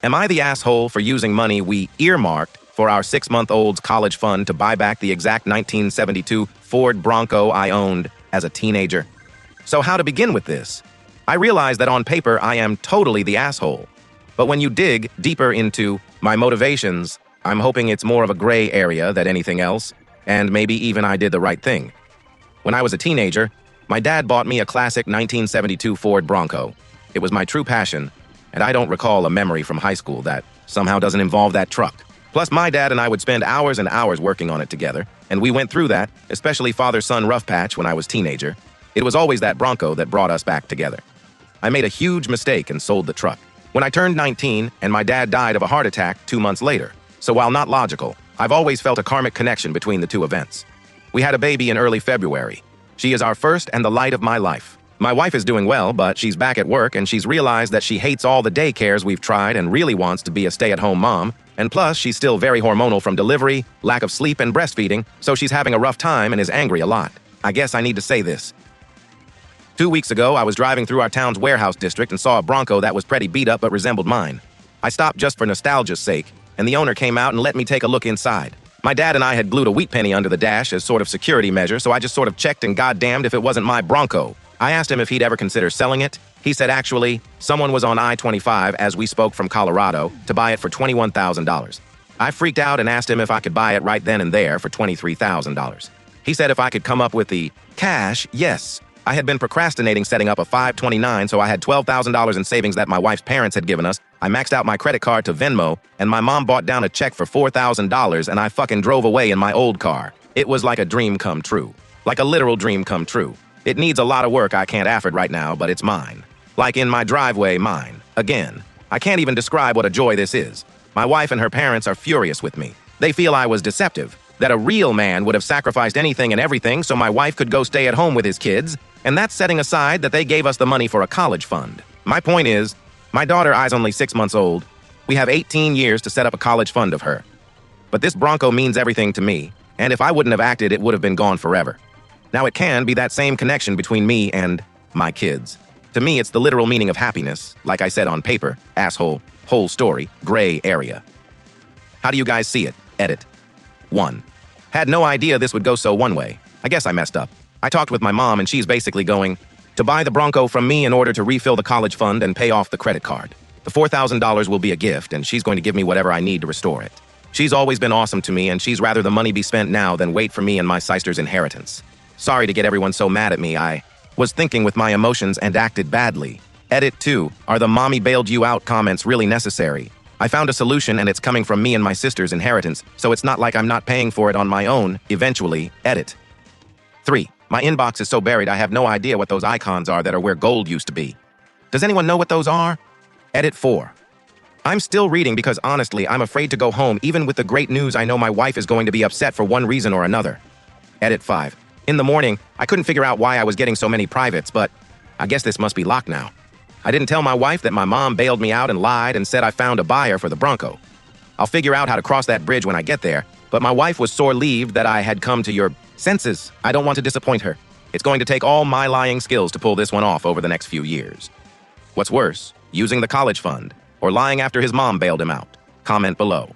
Am I the asshole for using money we earmarked for our 6-month-old's college fund to buy back the exact 1972 Ford Bronco I owned as a teenager? So how to begin with this? I realize that on paper I am totally the asshole. But when you dig deeper into my motivations, I'm hoping it's more of a gray area than anything else, and maybe even I did the right thing. When I was a teenager, my dad bought me a classic 1972 Ford Bronco. It was my true passion, and I don't recall a memory from high school that somehow doesn't involve that truck. Plus, my dad and I would spend hours and hours working on it together, and we went through that, especially father-son rough patch when I was teenager. It was always that Bronco that brought us back together. I made a huge mistake and sold the truck when I turned 19, and my dad died of a heart attack 2 months later. So while not logical, I've always felt a karmic connection between the two events. We had a baby in early February. She is our first and the light of my life. My wife is doing well, but she's back at work and she's realized that she hates all the daycares we've tried and really wants to be a stay-at-home mom. And plus, she's still very hormonal from delivery, lack of sleep, and breastfeeding, so she's having a rough time and is angry a lot. I guess I need to say this. 2 weeks ago, I was driving through our town's warehouse district and saw a Bronco that was pretty beat up but resembled mine. I stopped just for nostalgia's sake, and the owner came out and let me take a look inside. My dad and I had glued a wheat penny under the dash as sort of security measure, so I just sort of checked and goddamned if it wasn't my Bronco. I asked him if he'd ever consider selling it. He said actually, someone was on I-25 as we spoke from Colorado to buy it for $21,000. I freaked out and asked him if I could buy it right then and there for $23,000. He said if I could come up with the cash, yes. I had been procrastinating setting up a 529, so I had $12,000 in savings that my wife's parents had given us. I maxed out my credit card to Venmo, and my mom bought down a check for $4,000, and I fucking drove away in my old car. It was like a dream come true. Like a literal dream come true. It needs a lot of work I can't afford right now, but it's mine. Like in my driveway, mine. Again. I can't even describe what a joy this is. My wife and her parents are furious with me. They feel I was deceptive, that a real man would have sacrificed anything and everything so my wife could go stay at home with his kids, and that's setting aside that they gave us the money for a college fund. My point is, my daughter is only 6 months old. We have 18 years to set up a college fund of her. But this Bronco means everything to me, and if I wouldn't have acted, it would have been gone forever. Now it can be that same connection between me and my kids. To me, it's the literal meaning of happiness, like I said on paper, asshole, whole story, gray area. How do you guys see it? Edit. 1. Had no idea this would go so one way. I guess I messed up. I talked with my mom and she's basically going to buy the Bronco from me in order to refill the college fund and pay off the credit card. The $4,000 will be a gift and she's going to give me whatever I need to restore it. She's always been awesome to me and she's rather the money be spent now than wait for me and my sister's inheritance. Sorry to get everyone so mad at me. I was thinking with my emotions and acted badly. Edit 2. Are the mommy bailed you out comments really necessary? I found a solution and it's coming from me and my sister's inheritance, so it's not like I'm not paying for it on my own, eventually. Edit. 3. My inbox is so buried I have no idea what those icons are that are where gold used to be. Does anyone know what those are? Edit 4. I'm still reading because honestly, I'm afraid to go home even with the great news. I know my wife is going to be upset for one reason or another. Edit 5. In the morning, I couldn't figure out why I was getting so many privates, but I guess this must be locked now. I didn't tell my wife that my mom bailed me out and lied and said I found a buyer for the Bronco. I'll figure out how to cross that bridge when I get there, but my wife was sore relieved that I had come to your senses. I don't want to disappoint her. It's going to take all my lying skills to pull this one off over the next few years. What's worse, using the college fund or lying after his mom bailed him out? Comment below.